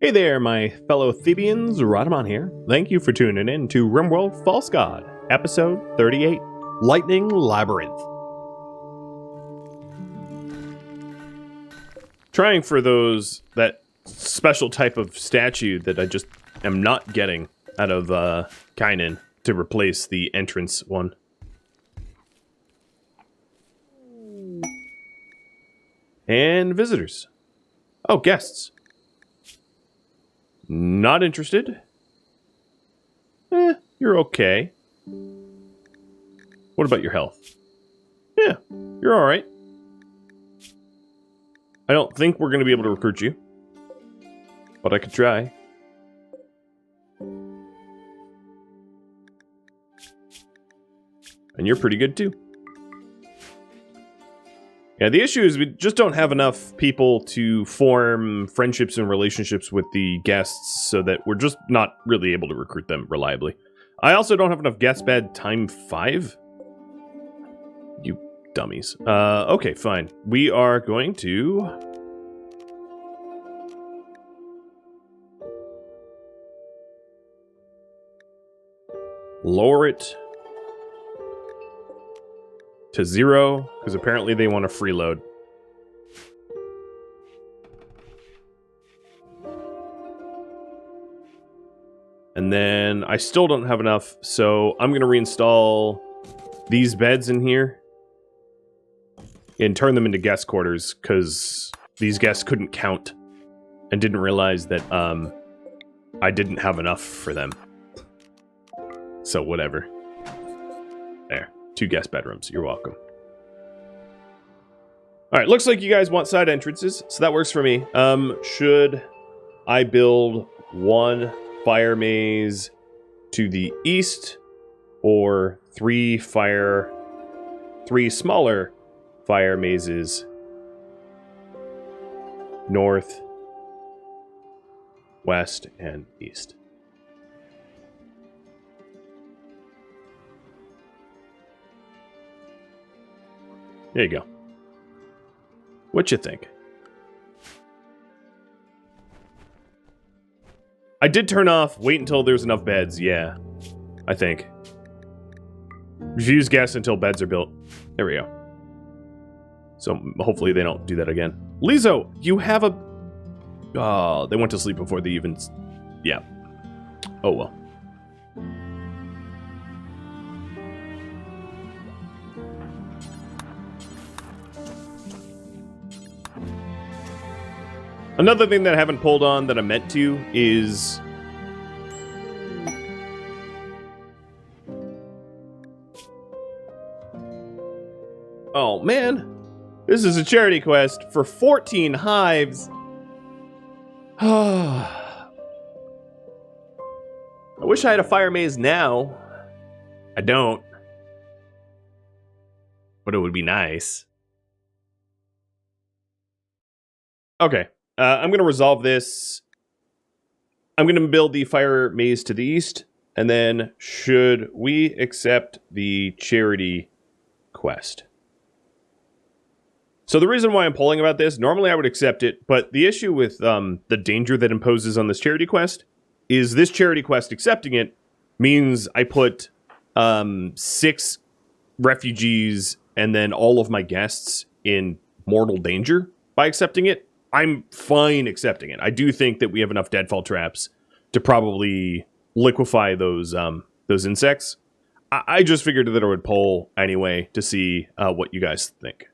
Hey there, my fellow Thebians, Rhadamant here. Thank you for tuning in to RimWorld False God, Episode 38, Lightning Labyrinth. Trying for that special type of statue that I just am not getting out of Kynan to replace the entrance one. And visitors. Oh, guests. Not interested? You're okay. What about your health? Yeah, you're alright. I don't think we're going to be able to recruit you. But I could try. And you're pretty good too. Yeah, the issue is we just don't have enough people to form friendships and relationships with the guests so that we're just not really able to recruit them reliably. I also don't have enough guest bed time 5. You dummies. Okay, fine. We are going to... lower it to 0, because apparently they want a freeload. And then I still don't have enough, so I'm going to reinstall these beds in here and turn them into guest quarters, because these guests couldn't count and didn't realize that I didn't have enough for them. So whatever. There. 2 guest bedrooms. You're welcome. Alright, looks like you guys want side entrances, so that works for me. Should I build 1 fire maze to the east, or 3 smaller fire mazes north, west, and east? There you go. What you think? I did turn off wait until there's enough beds, yeah. I think. Refuse guests until beds are built. There we go. So hopefully they don't do that again. Lizzo, you have a... Oh, they went to sleep before they even... Yeah. Oh well. Another thing that I haven't pulled on that I meant to is... Oh, man. This is a charity quest for 14 hives. I wish I had a fire maze now. I don't. But it would be nice. Okay. I'm going to resolve this. I'm going to build the fire maze to the east. And then, should we accept the charity quest? So the reason why I'm polling about this, normally I would accept it, but the issue with the danger that imposes on this charity quest is this charity quest accepting it means I put 6 refugees and then all of my guests in mortal danger by accepting it. I'm fine accepting it. I do think that we have enough deadfall traps to probably liquefy those insects. I just figured that I would poll anyway to see what you guys think.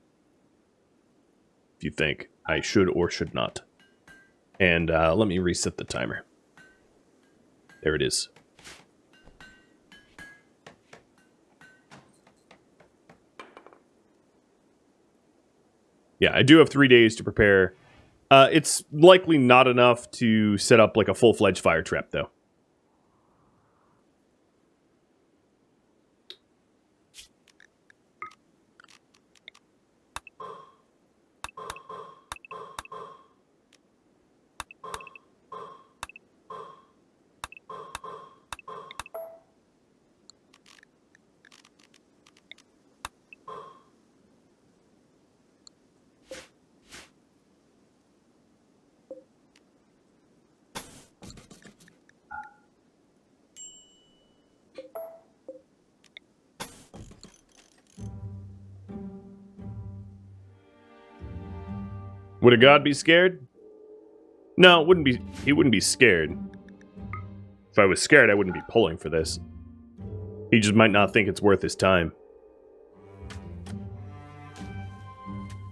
If you think I should or should not. And let me reset the timer. There it is. Yeah, I do have 3 days to prepare. It's likely not enough to set up like a full-fledged fire trap, though. Would a god be scared? No, it wouldn't be. He wouldn't be scared. If I was scared, I wouldn't be pulling for this. He just might not think it's worth his time.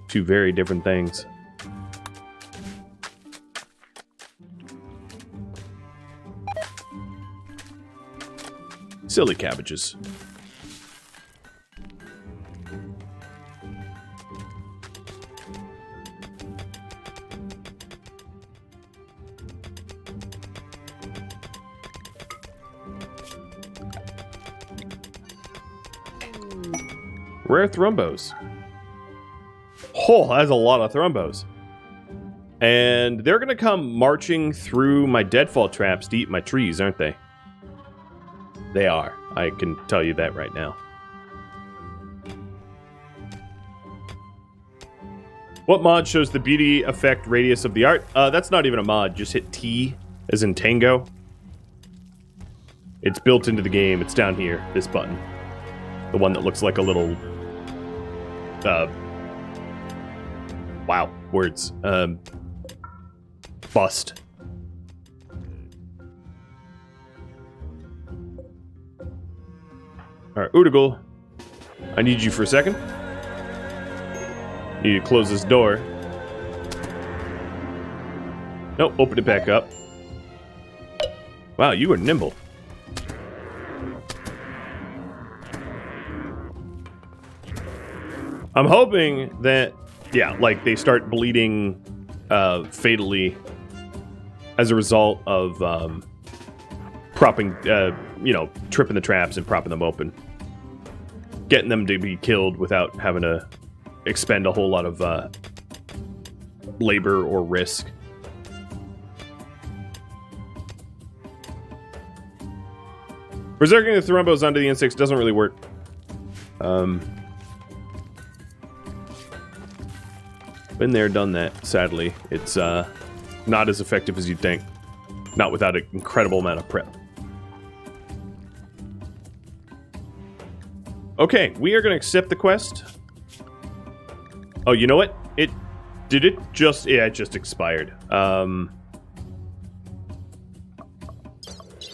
Two very different things. Silly cabbages. Rare thrombos. Oh, that's a lot of thrombos. And they're going to come marching through my deadfall traps to eat my trees, aren't they? They are. I can tell you that right now. What mod shows the beauty effect radius of the art? That's not even a mod. Just hit T as in Tango. It's built into the game. It's down here. This button. The one that looks like a little... wow. Words. Bust. Alright, Udagal. I need you for a second. Need to close this door. Nope, open it back up. Wow, you were nimble. I'm hoping that, yeah, like they start bleeding fatally as a result of propping, you know, tripping the traps and propping them open. Getting them to be killed without having to expend a whole lot of labor or risk. Berserking the thrombos onto the insects doesn't really work. Been there, done that, sadly. It's not as effective as you'd think. Not without an incredible amount of prep. Okay, we are going to accept the quest. Oh, you know what? It just expired.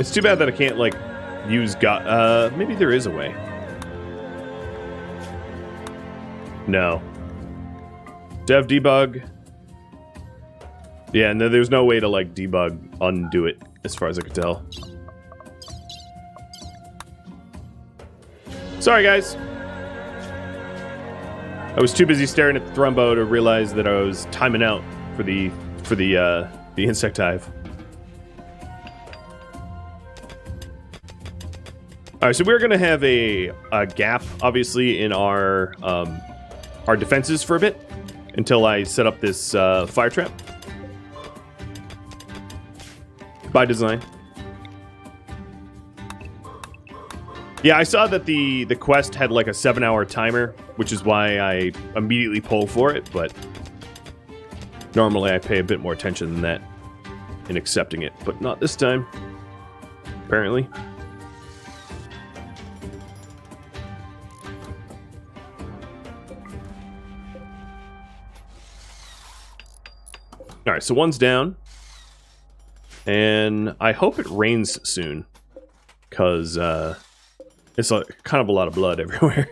It's too bad that I can't, like, use God... maybe there is a way. No. Dev debug. Yeah, no, there's no way to, like, debug, undo it, as far as I could tell. Sorry, guys. I was too busy staring at the thrombo to realize that I was timing out for the insect hive. All right, so we're gonna have a gap, obviously, in our defenses for a bit until I set up this fire trap by design. Yeah, I saw that the quest had like a 7-hour timer, which is why I immediately pull for it, but normally I pay a bit more attention than that in accepting it, but not this time, apparently. Alright, so one's down, and I hope it rains soon, because, it's kind of a lot of blood everywhere.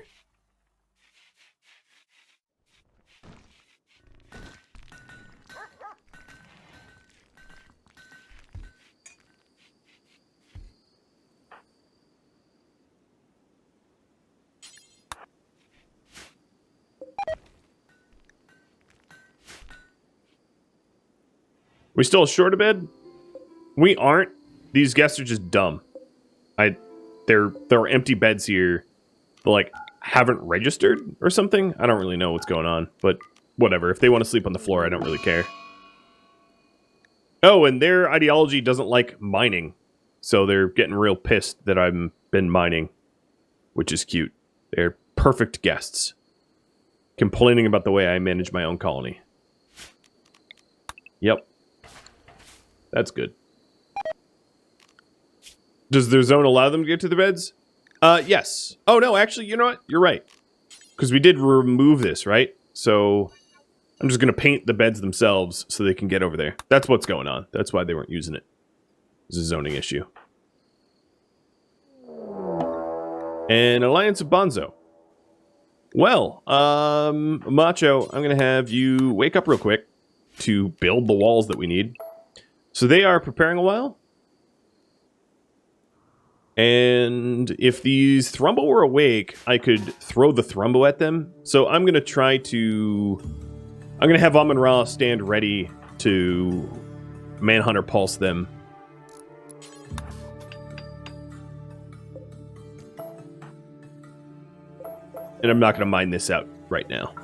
We still short a bed? We aren't. These guests are just dumb. There are empty beds here that, like, haven't registered or something. I don't really know what's going on, but whatever. If they want to sleep on the floor, I don't really care. Oh, and their ideology doesn't like mining, so they're getting real pissed that I've been mining, which is cute. They're perfect guests, complaining about the way I manage my own colony. Yep. That's good. Does their zone allow them to get to the beds? Yes. Oh, no, actually, you know what? You're right. Because we did remove this, right? So I'm just going to paint the beds themselves so they can get over there. That's what's going on. That's why they weren't using it. It's a zoning issue. And Alliance of Bonzo. Well, Macho, I'm going to have you wake up real quick to build the walls that we need. So they are preparing a while. And if these Thrumbo were awake, I could throw the Thrumbo at them. So I'm going to try to... I'm going to have Amun-Ra stand ready to Manhunter pulse them. And I'm not going to mine this out right now.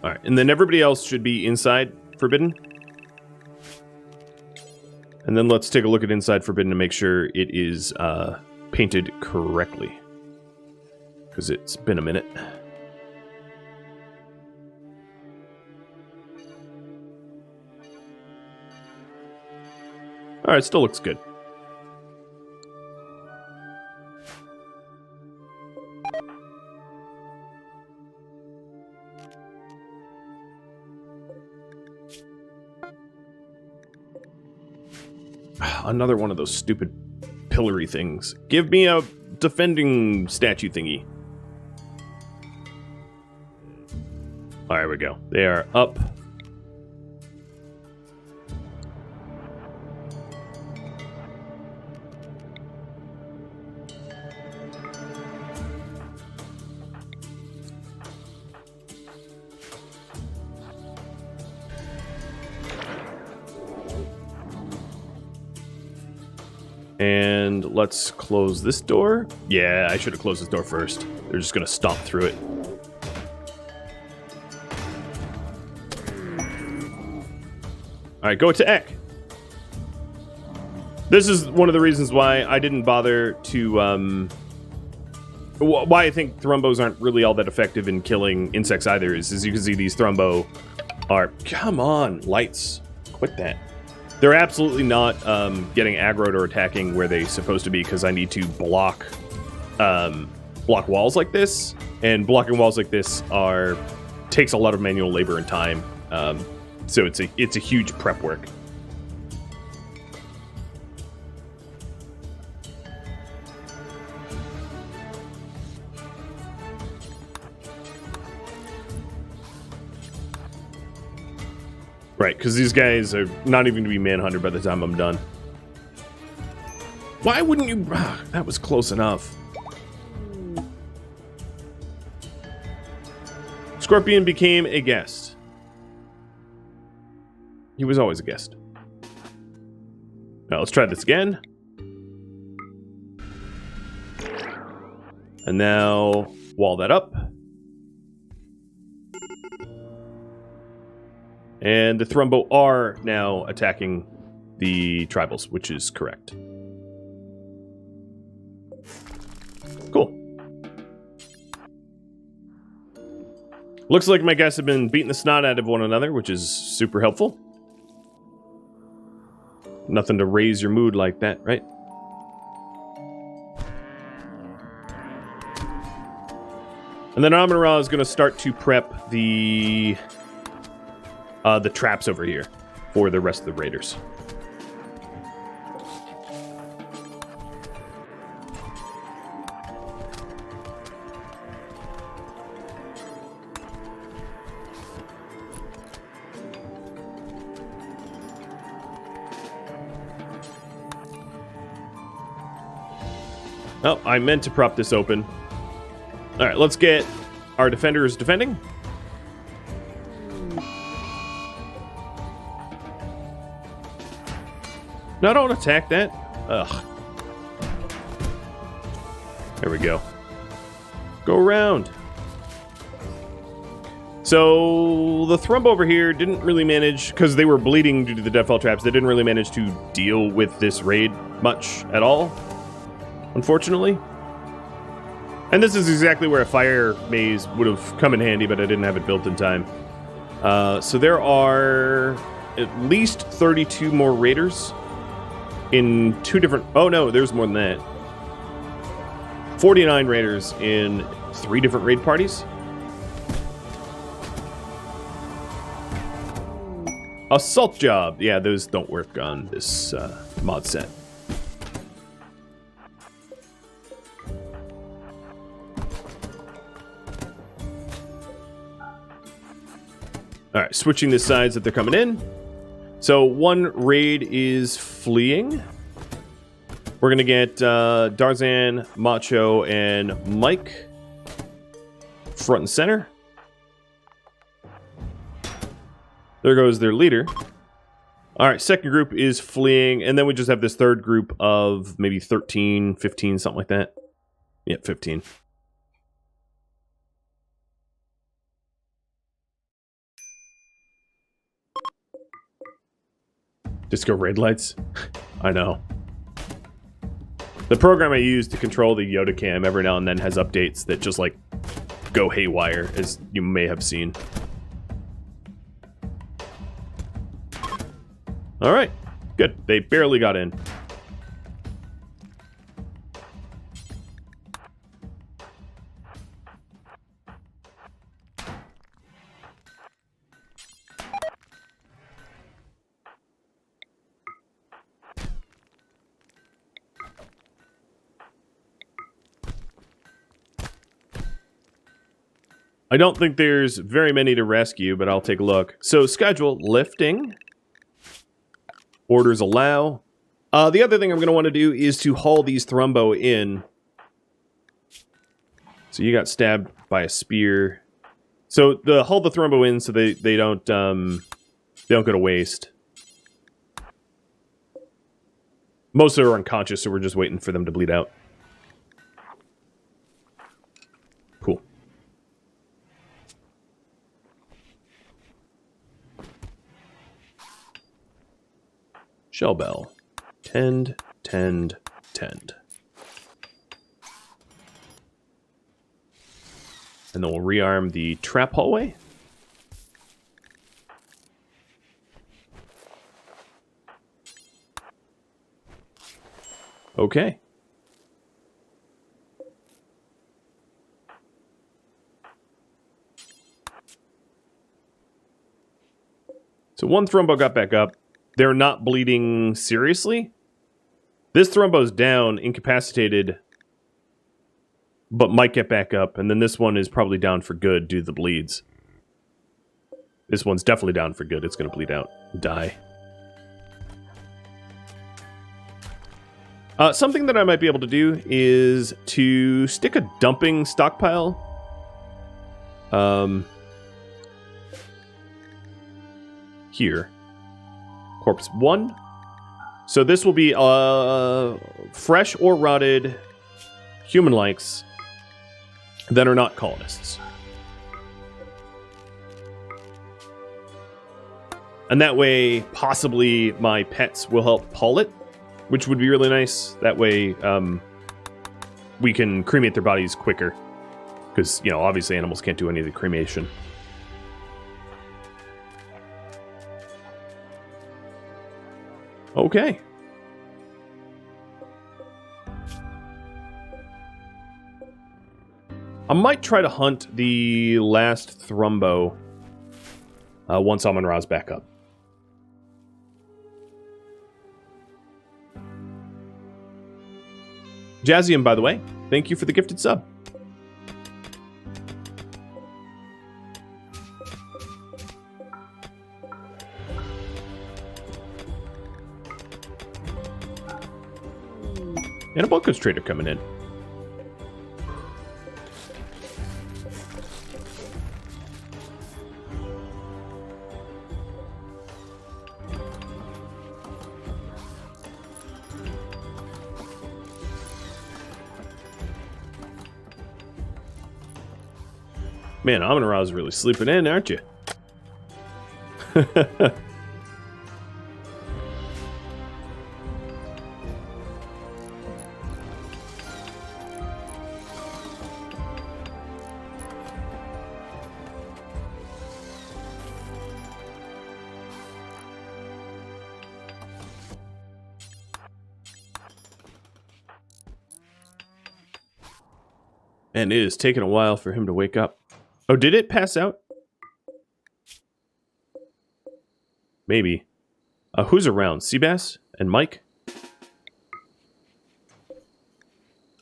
Alright, and then everybody else should be inside Forbidden. And then let's take a look at inside Forbidden to make sure it is painted correctly. Because it's been a minute. Alright, still looks good. Another one of those stupid pillory things. Give me a defending statue thingy. There we go. They are up. And let's close this door. Yeah, I should have closed this door first. They're just going to stomp through it. Alright, go to Ek. This is one of the reasons why I didn't bother to, why I think Thrumbos aren't really all that effective in killing insects either, is as you can see, these Thrumbo are... Come on, lights. Quit that. They're absolutely not getting aggroed or attacking where they're supposed to be because I need to block walls like this, and blocking walls like this takes a lot of manual labor and time. So it's a huge prep work. Right, because these guys are not even going to be manhunted by the time I'm done. Why wouldn't you... that was close enough. Scorpion became a guest. He was always a guest. Now, let's try this again. And now, wall that up. And the Thrumbo are now attacking the tribals, which is correct. Cool. Looks like my guys have been beating the snot out of one another, which is super helpful. Nothing to raise your mood like that, right? And then Amun-Ra is going to start to prep the traps over here for the rest of the raiders. Oh, I meant to prop this open. All right, let's get our defenders defending. No, don't attack that. Ugh. There we go. Go around. So, the Thrumbo over here didn't really manage, because they were bleeding due to the deathfall traps, they didn't really manage to deal with this raid much at all, unfortunately. And this is exactly where a fire maze would have come in handy, but I didn't have it built in time. So there are at least 32 more raiders. In 2 different... Oh, no, there's more than that. 49 raiders in 3 different raid parties. Assault job. Yeah, those don't work on this mod set. All right, switching the sides that they're coming in. So one raid is fleeing. We're going to get Darzan, Macho, and Mike front and center. There goes their leader. All right, second group is fleeing, and then we just have this third group of maybe 13, 15, something like that. Yeah, 15. Disco red lights? I know. The program I use to control the Yoda cam every now and then has updates that just, like, go haywire, as you may have seen. Alright, good. They barely got in. I don't think there's very many to rescue, but I'll take a look. So, schedule, lifting. Orders allow. The other thing I'm going to want to do is to haul these Thrumbo in. So you got stabbed by a spear. So haul the Thrumbo in so they don't go to waste. Most of them are unconscious, so we're just waiting for them to bleed out. Cool. Shell bell. Tend, tend, tend. And then we'll rearm the trap hallway. Okay. So one Thrumbo got back up. They're not bleeding seriously. This Thrumbo's down, incapacitated, but might get back up. And then this one is probably down for good due to the bleeds. This one's definitely down for good. It's going to bleed out and die. Something that I might be able to do is to stick a dumping stockpile. Here. Corpse 1. So this will be fresh or rotted human likes that are not colonists. And that way, possibly my pets will help haul it, which would be really nice. That way, we can cremate their bodies quicker. Because, you know, obviously animals can't do any of the cremation. Okay. I might try to hunt the last Thrumbo once Amun-Ra's back up. Jazzium, by the way, thank you for the gifted sub. And a Bulkos trader coming in. Man, Amun-Ra's really sleeping in, aren't you? And it is taking a while for him to wake up. Oh, did it pass out? Maybe. Who's around? Seabass and Mike?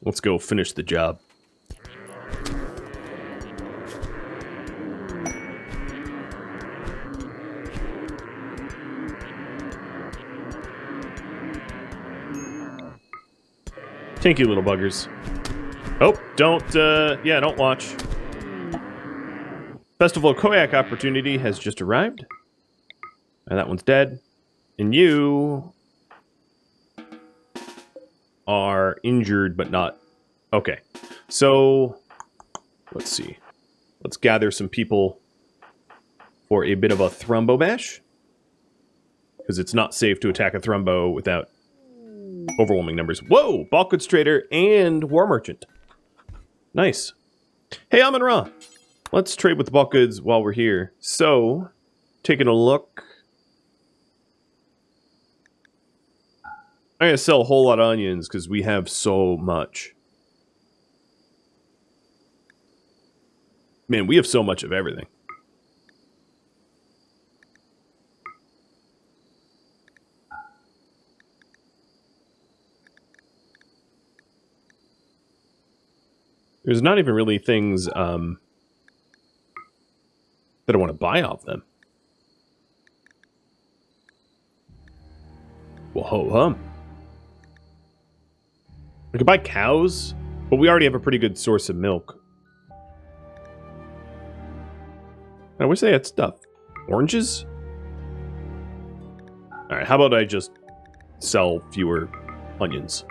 Let's go finish the job. Thank you, little buggers. Oh, don't watch. Festival Koyak opportunity has just arrived. And that one's dead. And you are injured, but not... Okay. So, let's see. Let's gather some people for a bit of a Thrumbo bash. Because it's not safe to attack a Thrumbo without overwhelming numbers. Whoa! Bulk Goods Trader and War Merchant. Nice. Hey, Amun Ra. Let's trade with the bulk goods while we're here. So, taking a look. I'm going to sell a whole lot of onions because we have so much. Man, we have so much of everything. There's not even really things that I want to buy off them. Well, ho-hum. I could buy cows, but we already have a pretty good source of milk. I wish they had stuff. Oranges? Alright, how about I just sell fewer onions?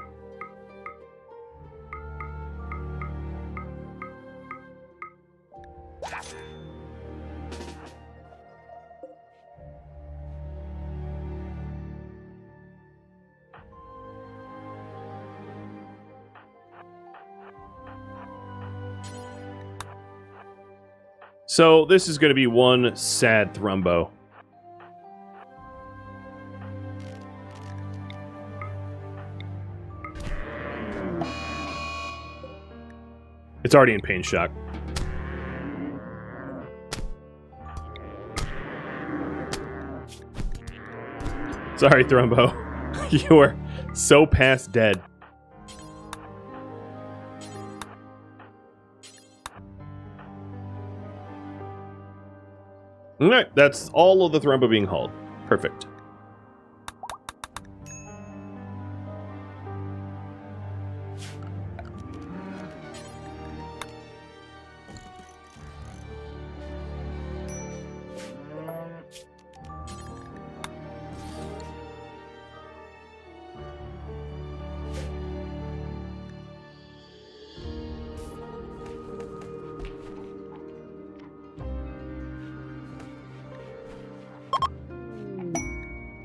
So, this is going to be one sad Thrumbo. It's already in pain shock. Sorry, Thrumbo. You are so past dead. Alright, that's all of the Thrumbo being hauled. Perfect.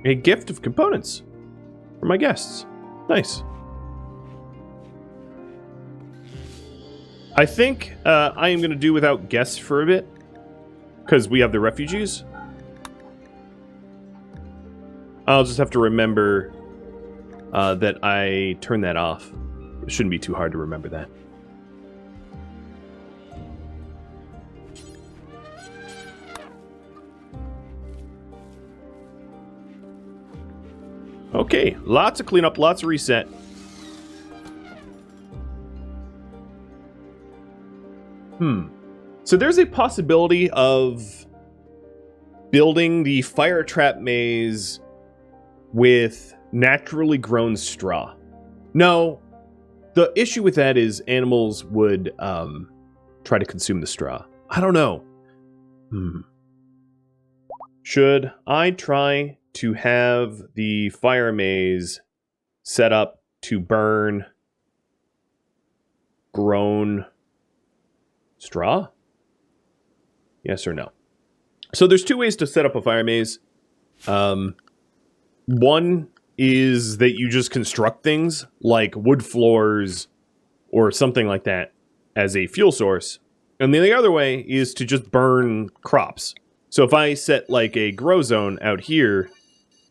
A gift of components for my guests. Nice. I think I am going to do without guests for a bit, because we have the refugees. I'll just have to remember that I turned that off. It shouldn't be too hard to remember that. Okay, lots of cleanup, lots of reset. So there's a possibility of building the fire trap maze with naturally grown straw. No, the issue with that is animals would try to consume the straw. I don't know. Should I try to have the fire maze set up to burn grown straw? Yes or no? So there's two ways to set up a fire maze. One is that you just construct things like wood floors or something like that as a fuel source. And then the other way is to just burn crops. So if I set like a grow zone out here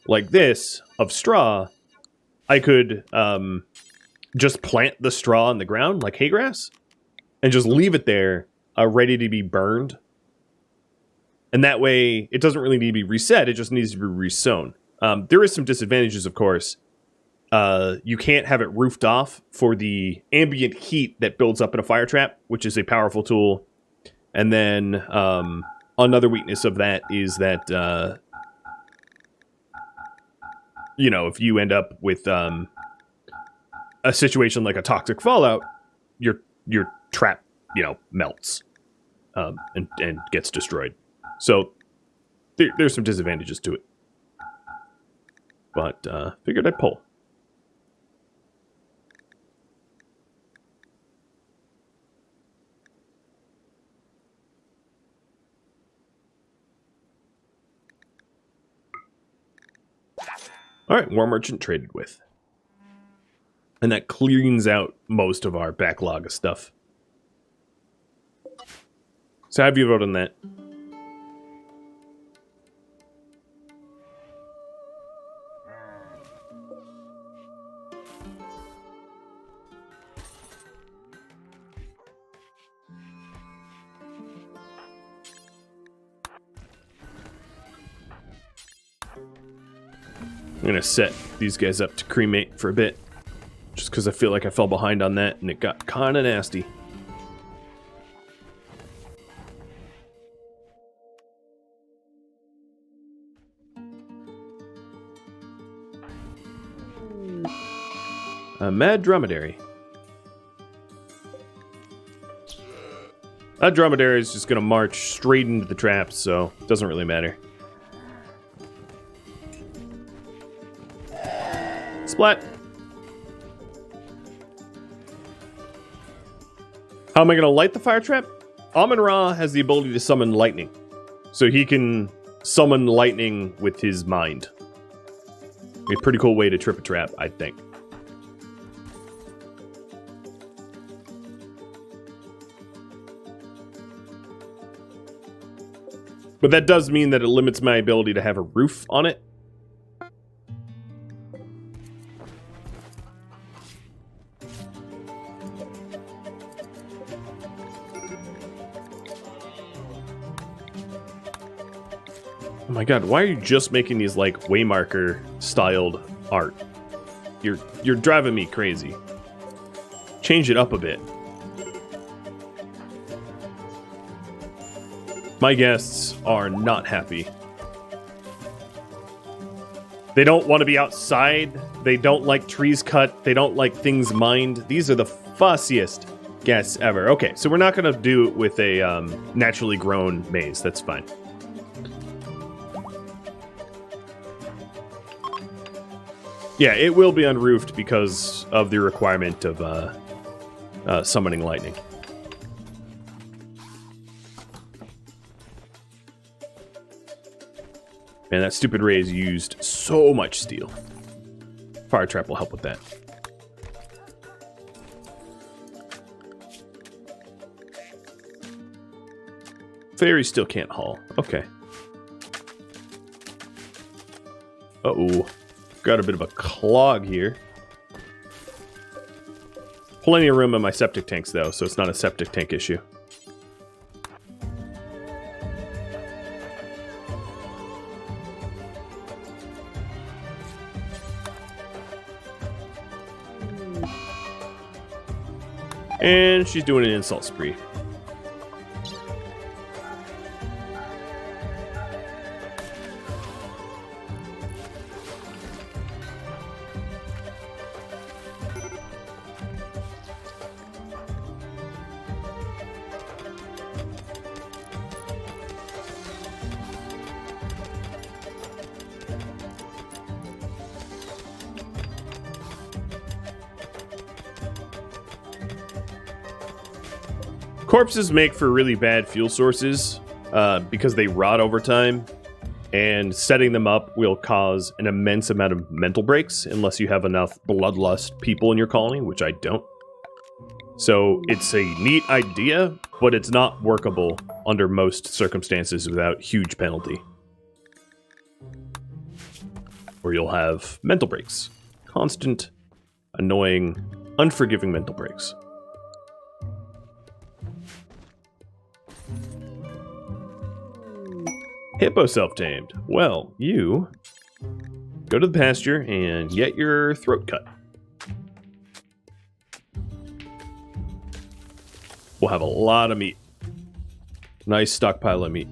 like this of straw, I could just plant the straw in the ground like hay grass and just leave it there ready to be burned. And that way, it doesn't really need to be reset, it just needs to be resewn. There is some disadvantages, of course. You can't have it roofed off for the ambient heat that builds up in a fire trap, which is a powerful tool. And then another weakness of that is that, you know, if you end up with a situation like a toxic fallout, your trap, you know, melts and gets destroyed. So there's some disadvantages to it. But figured I'd pull. Alright, War Merchant traded with. And that cleans out most of our backlog of stuff. So how have you voted on that? I'm gonna set these guys up to cremate for a bit. Just because I feel like I fell behind on that and it got kinda nasty. A mad dromedary. That dromedary is just gonna march straight into the traps, so it doesn't really matter. Splat. How am I gonna light the fire trap? Amun-Ra has the ability to summon lightning. So he can summon lightning with his mind. A pretty cool way to trip a trap, I think. But that does mean that it limits my ability to have a roof on it. Oh my god, why are you just making these like Waymarker styled art? You're driving me crazy. Change it up a bit. My guests are not happy. They don't want to be outside. They don't like trees cut. They don't like things mined. These are the fussiest guests ever. Okay, so we're not going to do it with a naturally grown maze. That's fine. Yeah, it will be unroofed because of the requirement of summoning lightning. Man, that stupid raise used so much steel. Fire trap will help with that. Fairy still can't haul. Okay. Uh-oh. Got a bit of a clog here. Plenty of room in my septic tanks, though, so it's not a septic tank issue. And she's doing an insult spree. Corpses make for really bad fuel sources because they rot over time, and setting them up will cause an immense amount of mental breaks unless you have enough bloodlust people in your colony, which I don't. So it's a neat idea, but it's not workable under most circumstances without huge penalty. Or you'll have mental breaks. Constant, annoying, unforgiving mental breaks. Hippo self-tamed. Well, you go to the pasture and get your throat cut. We'll have a lot of meat. Nice stockpile of meat.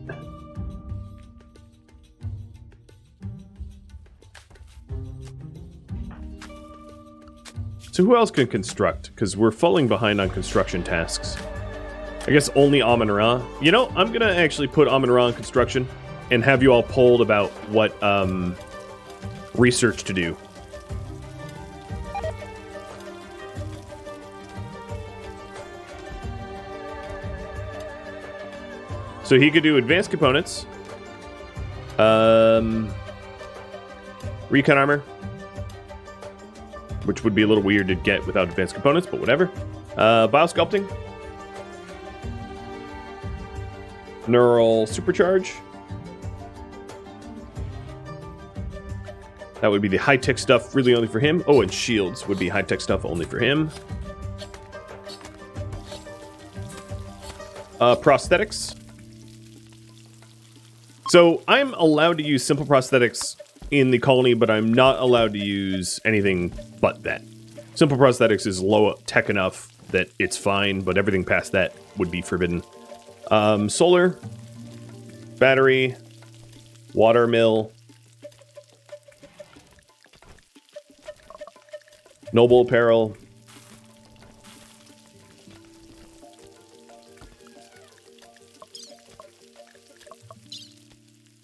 So who else can construct? Because we're falling behind on construction tasks. I guess only Amun-Ra. You know, I'm going to actually put Amun-Ra in construction and have you all polled about what research to do. So he could do advanced components, recon armor, which would be a little weird to get without advanced components, but whatever. Biosculpting, neural supercharge. That would be the high-tech stuff, really only for him. Oh, and shields would be high-tech stuff only for him. Prosthetics. So I'm allowed to use simple prosthetics in the colony, but I'm not allowed to use anything but that. Simple prosthetics is low tech enough that it's fine, but everything past that would be forbidden. Solar, battery, water mill, noble apparel,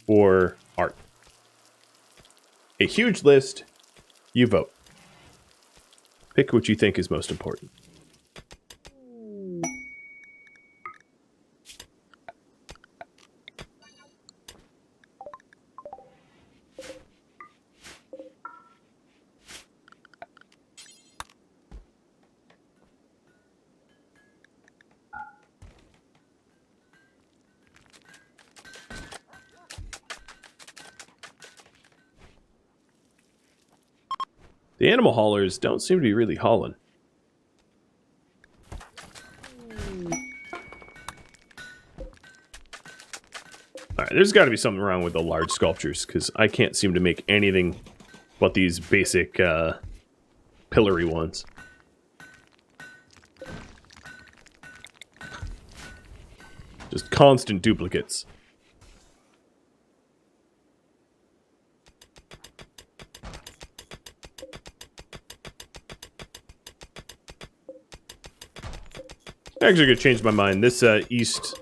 or art. A huge list. You vote. Pick what you think is most important. The animal haulers don't seem to be really hauling. Alright, there's got to be something wrong with the large sculptures, because I can't seem to make anything but these basic pillory ones. Just constant duplicates. Actually, going to change my mind. This east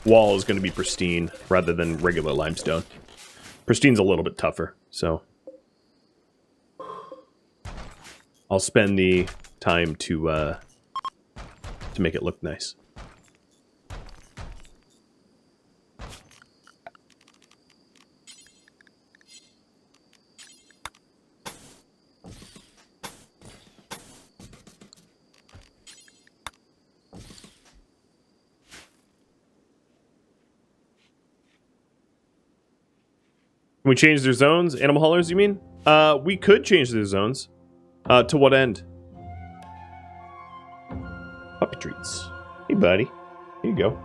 wall is going to be pristine rather than regular limestone. Pristine's a little bit tougher, so I'll spend the time to make it look nice. Can we change their zones? Animal haulers, you mean? We could change their zones. To what end? Puppy treats. Hey, buddy. Here you go.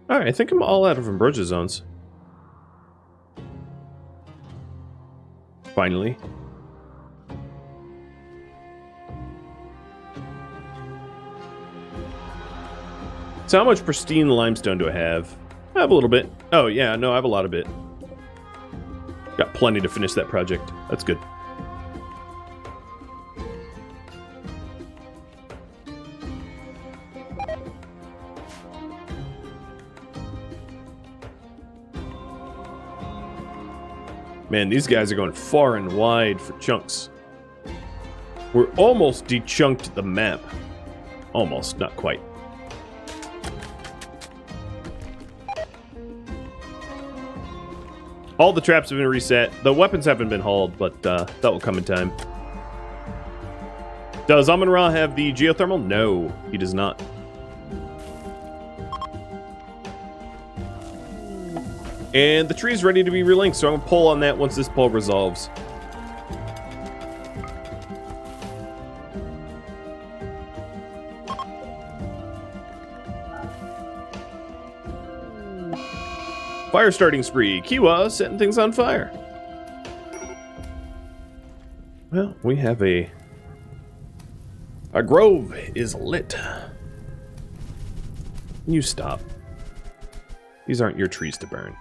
Alright, I think I'm all out of Ambrosia zones. Finally. So how much pristine limestone do I have? I have a little bit. Oh yeah, no, I have a lot of it. Got plenty to finish that project. That's good. Man, these guys are going far and wide for chunks. We're almost dechunked the map. Almost, not quite. All the traps have been reset. The weapons haven't been hauled, but that will come in time. Does Amun-Ra have the geothermal? No, he does not. And the tree is ready to be relinked, so I'm going to pull on that once this pull resolves. Fire starting spree. Kiwa setting things on fire. Well, we have our grove is lit. You stop. These aren't your trees to burn.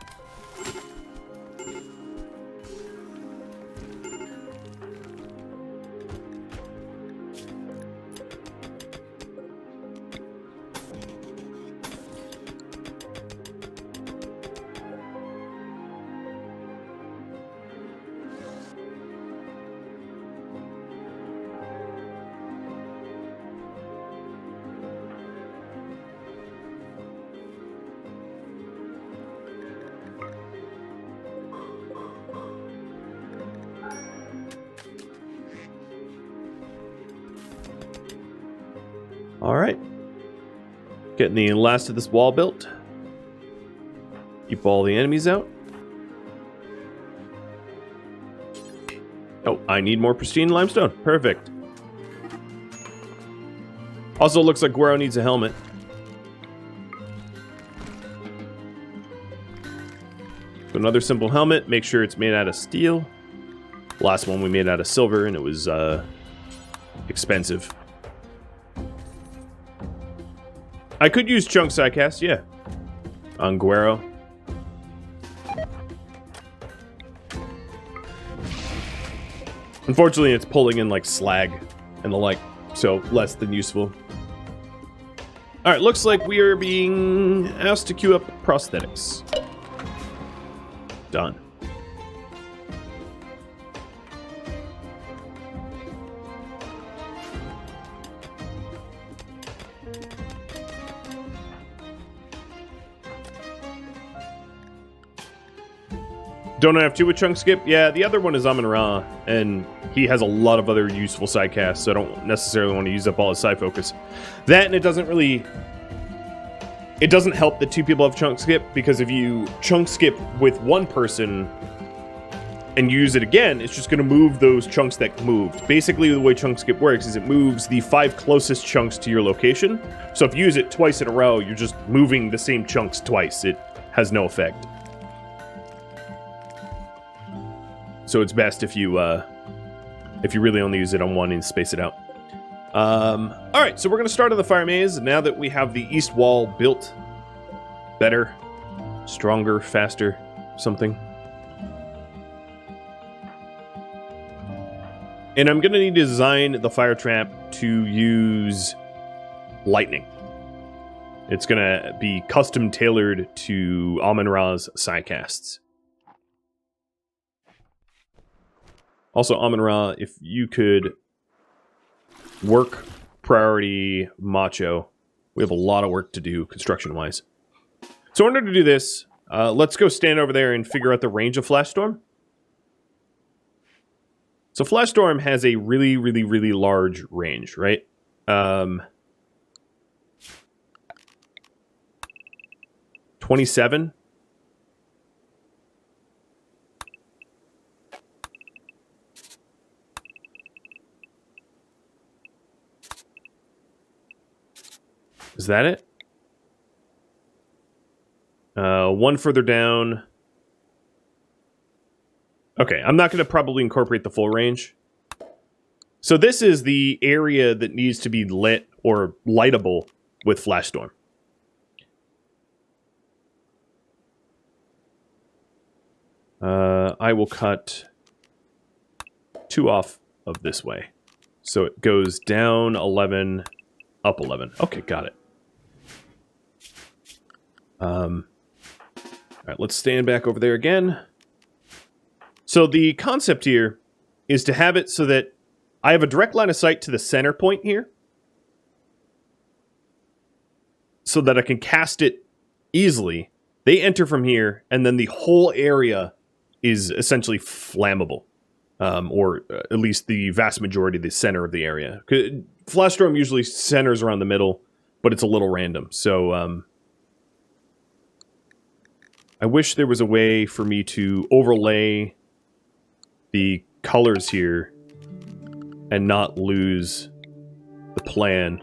Alright. Getting the last of this wall built. Keep all the enemies out. Oh, I need more pristine limestone. Perfect. Also, looks like Guero needs a helmet. So another simple helmet. Make sure it's made out of steel. Last one we made out of silver, and it was expensive. I could use chunk sidecast, yeah. On Guero. Unfortunately, it's pulling in like slag and the like, so less than useful. Alright, looks like we are being asked to queue up prosthetics. Done. Don't I have two with Chunk Skip? Yeah, the other one is Amun-Ra, and he has a lot of other useful side casts, so I don't necessarily want to use up all his side focus. That, and it doesn't help that two people have Chunk Skip, because if you Chunk Skip with one person and use it again, it's just going to move those chunks that moved. Basically, the way Chunk Skip works is it moves the 5 closest chunks to your location, so if you use it twice in a row, you're just moving the same chunks twice. It has no effect. So it's best if you really only use it on one and space it out. Alright, so we're going to start on the fire maze. Now that we have the east wall built better, stronger, faster, something. And I'm going to need to design the fire trap to use lightning. It's going to be custom tailored to Amun-Ra's sidecasts. Also, Amun-Ra, if you could work priority Macho, we have a lot of work to do construction-wise. So in order to do this, let's go stand over there and figure out the range of Flash Storm. So Flash Storm has a really, really, really large range, right? 27. Is that it? One further down. Okay, I'm not going to probably incorporate the full range. So this is the area that needs to be lit or lightable with Flash Storm. I will cut 2 off of this way. So it goes down 11, up 11. Okay, got it. Alright, let's stand back over there again. So the concept here is to have it so that I have a direct line of sight to the center point here, so that I can cast it easily. They enter from here, and then the whole area is essentially flammable. Or at least the vast majority of the center of the area. Flash Storm usually centers around the middle, but it's a little random. So, I wish there was a way for me to overlay the colors here and not lose the plan.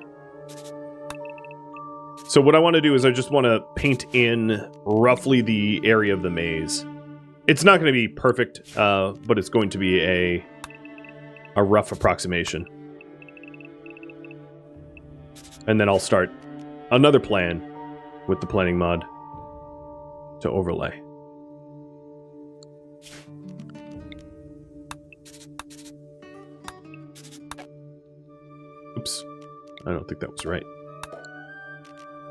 So what I want to do is I just want to paint in roughly the area of the maze. It's not going to be perfect, but it's going to be a rough approximation. And then I'll start another plan with the planning mod to overlay. Oops. I don't think that was right.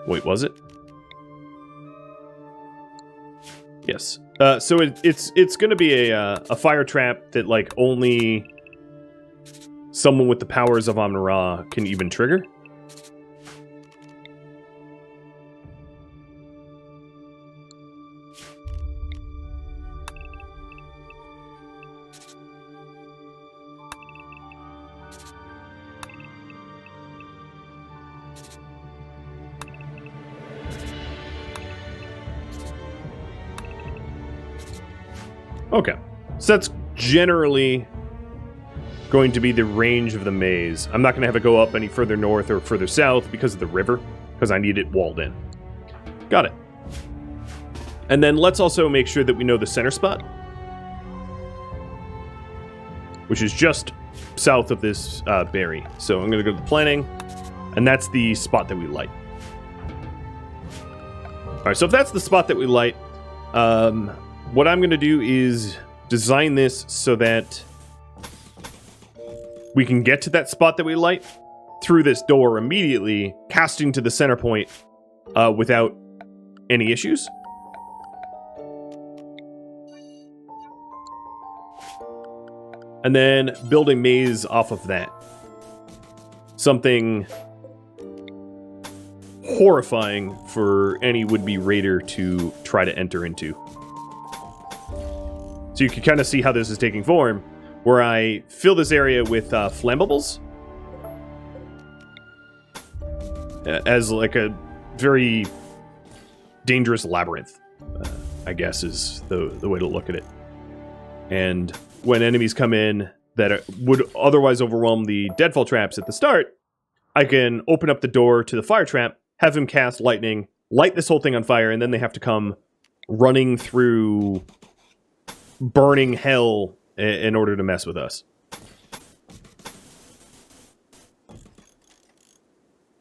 Wait, was it? Yes. So it's going to be a fire trap that like only someone with the powers of Amon-Ra can even trigger. Okay, so that's generally going to be the range of the maze. I'm not going to have it go up any further north or further south because of the river, because I need it walled in. Got it. And then let's also make sure that we know the center spot, which is just south of this berry. So I'm going to go to the planning, and that's the spot that we light. All right, so if that's the spot that we light, what I'm going to do is design this so that we can get to that spot that we light through this door immediately, casting to the center point without any issues. And then build a maze off of that. Something horrifying for any would-be raider to try to enter into. So you can kind of see how this is taking form, where I fill this area with flammables as like a very dangerous labyrinth, I guess is the way to look at it. And when enemies come in that would otherwise overwhelm the deadfall traps at the start, I can open up the door to the fire trap, have them cast lightning, light this whole thing on fire, and then they have to come running through burning hell in order to mess with us.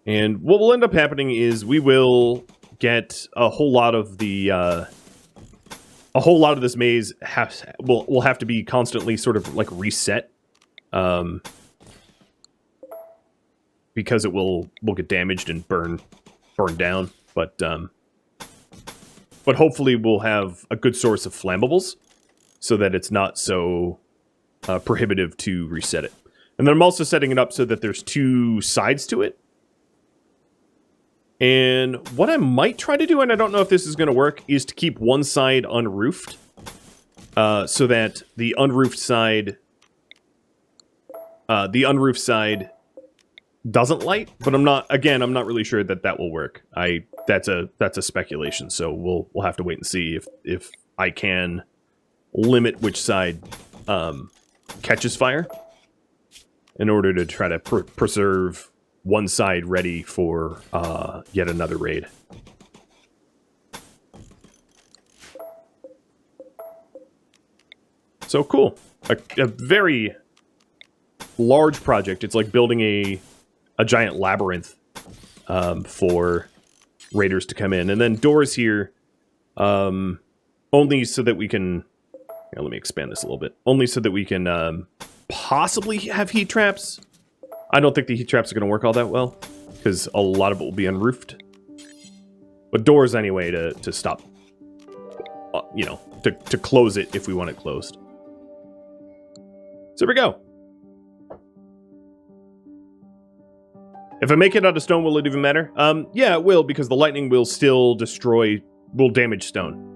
And what will end up happening is we will get a whole lot of the this maze will have to be constantly sort of like reset, because it will get damaged and burn down. But hopefully we'll have a good source of flammables, so that it's not so prohibitive to reset it. And then I'm also setting it up so that there's two sides to it. And what I might try to do, and I don't know if this is going to work, is to keep one side unroofed, so that the unroofed side doesn't light. But I'm not really sure that will work. That's a speculation. So we'll have to wait and see if I can limit which side catches fire in order to try to preserve one side ready for yet another raid. So cool. A very large project. It's like building a giant labyrinth for raiders to come in. And then doors here only so that we can... Here, let me expand this a little bit. Only so that we can possibly have heat traps. I don't think the heat traps are going to work all that well, because a lot of it will be unroofed. But doors anyway to stop, to close it if we want it closed. So here we go. If I make it out of stone, will it even matter? Yeah, it will, because the lightning will still will damage stone.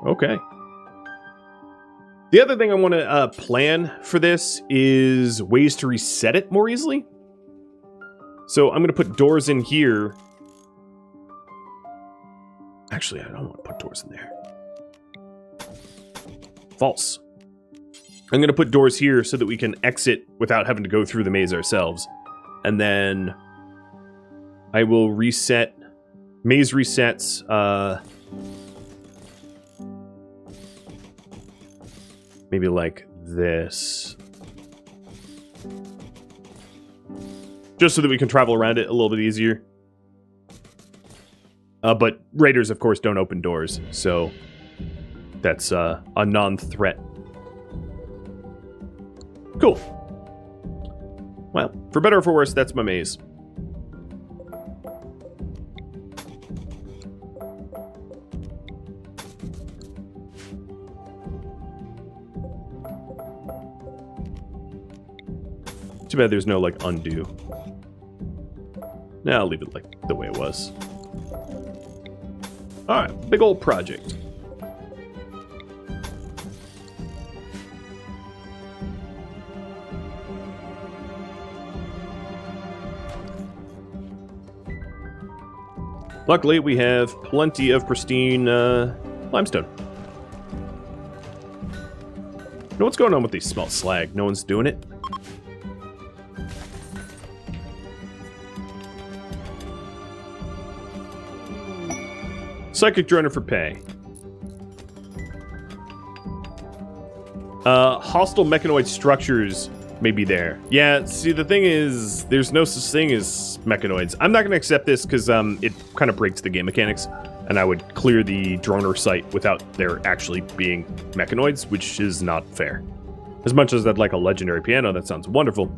Okay. The other thing I want to plan for this is ways to reset it more easily. So I'm going to put doors in here. Actually, I don't want to put doors in there. False. I'm going to put doors here so that we can exit without having to go through the maze ourselves. And then I will reset. Maze resets. Maybe like this. Just so that we can travel around it a little bit easier. But raiders, of course, don't open doors. So that's a non-threat. Cool. Well, for better or for worse, that's my maze. Too bad there's no, like, undo. Nah, I'll leave it like the way it was. Alright, big old project. Luckily, we have plenty of pristine limestone. You know what's going on with these small slag? No one's doing it? Psychic Droner for pay. Hostile mechanoid structures may be there. Yeah, see, the thing is, there's no such thing as mechanoids. I'm not going to accept this because it kind of breaks the game mechanics, and I would clear the Droner site without there actually being mechanoids, which is not fair. As much as I'd like a legendary piano, that sounds wonderful,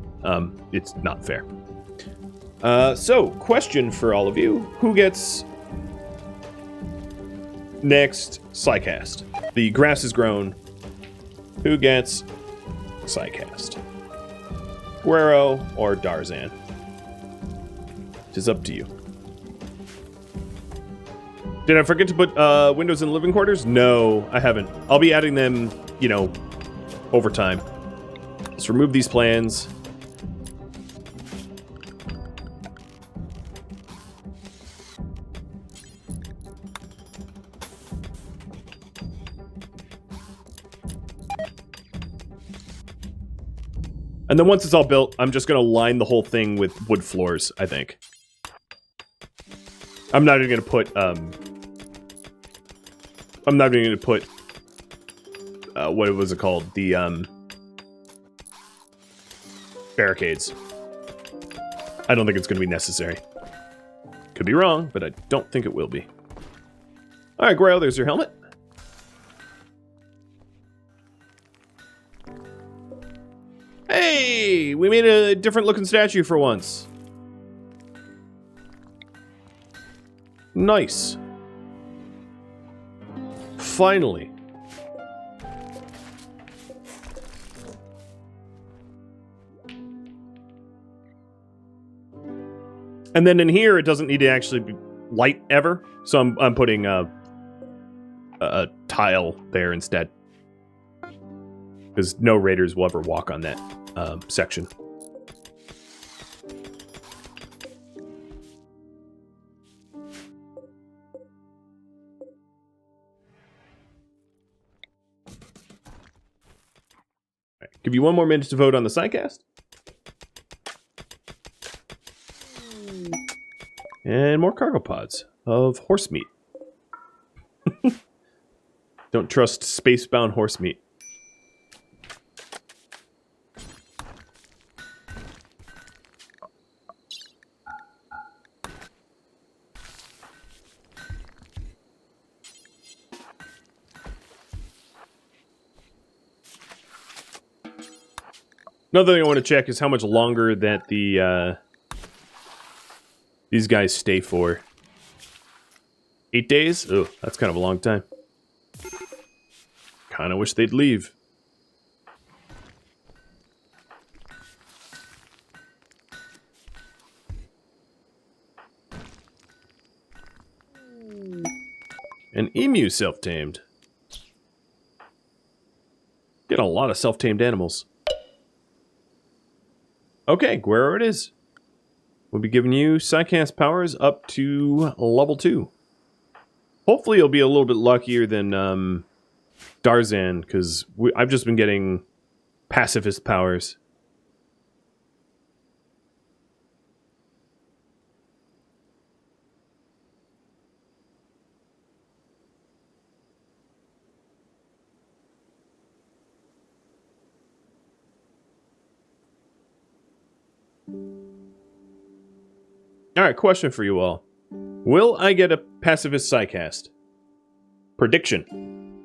it's not fair. So, question for all of you. Who gets next Psycast? The grass is grown. Who gets Psycast? Guero or Darzan? It is up to you. Did I forget to put windows in living quarters? No, I haven't. I'll be adding them, you know, over time. Let's remove these plans. And then once it's all built, I'm just going to line the whole thing with wood floors, I think. I'm not even going to put, what was it called? The, barricades. I don't think it's going to be necessary. Could be wrong, but I don't think it will be. Alright, Grail, there's your helmet. Hey, we made a different looking statue for once. Nice. Finally. And then in here, it doesn't need to actually be light ever, so I'm putting a tile there instead, because no raiders will ever walk on that section. Right, give you one more minute to vote on the sidecast. And more cargo pods of horse meat. Don't trust space-bound horse meat. Another thing I want to check is how much longer that the these guys stay for. 8 days? Oh, that's kind of a long time. Kind of wish they'd leave. An emu self-tamed. Get a lot of self-tamed animals. Okay, Guero it is. We'll be giving you Psycast powers up to level 2. Hopefully you'll be a little bit luckier than Darzan, because I've just been getting pacifist powers. Alright, question for you all. Will I get a pacifist psycast? Prediction.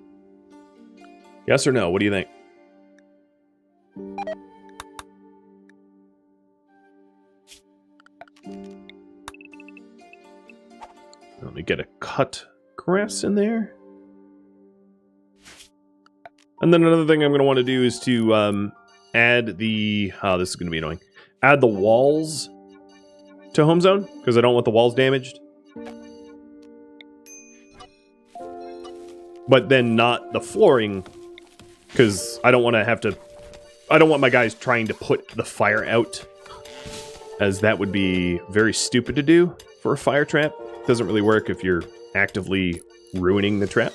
Yes or no? What do you think? Let me get a cut grass in there. And then another thing I'm going to want to do is to add the... Oh, this is going to be annoying. Add the walls to home zone, because I don't want the walls damaged. But then not the flooring, because I don't want to have to... I don't want my guys trying to put the fire out, as that would be very stupid to do for a fire trap. It doesn't really work if you're actively ruining the trap.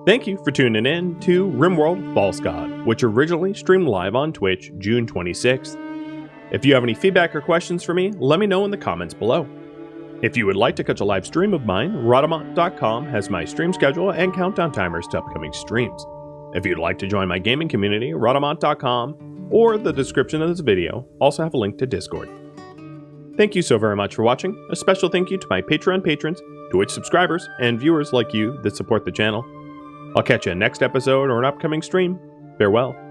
Thank you for tuning in to RimWorld False God, which originally streamed live on Twitch June 26th. If you have any feedback or questions for me, let me know in the comments below. If you would like to catch a live stream of mine, Rhadamant.com has my stream schedule and countdown timers to upcoming streams. If you'd like to join my gaming community, Rhadamant.com or the description of this video also have a link to Discord. Thank you so very much for watching. A special thank you to my Patreon patrons, Twitch subscribers, and viewers like you that support the channel. I'll catch you in next episode or an upcoming stream. Farewell.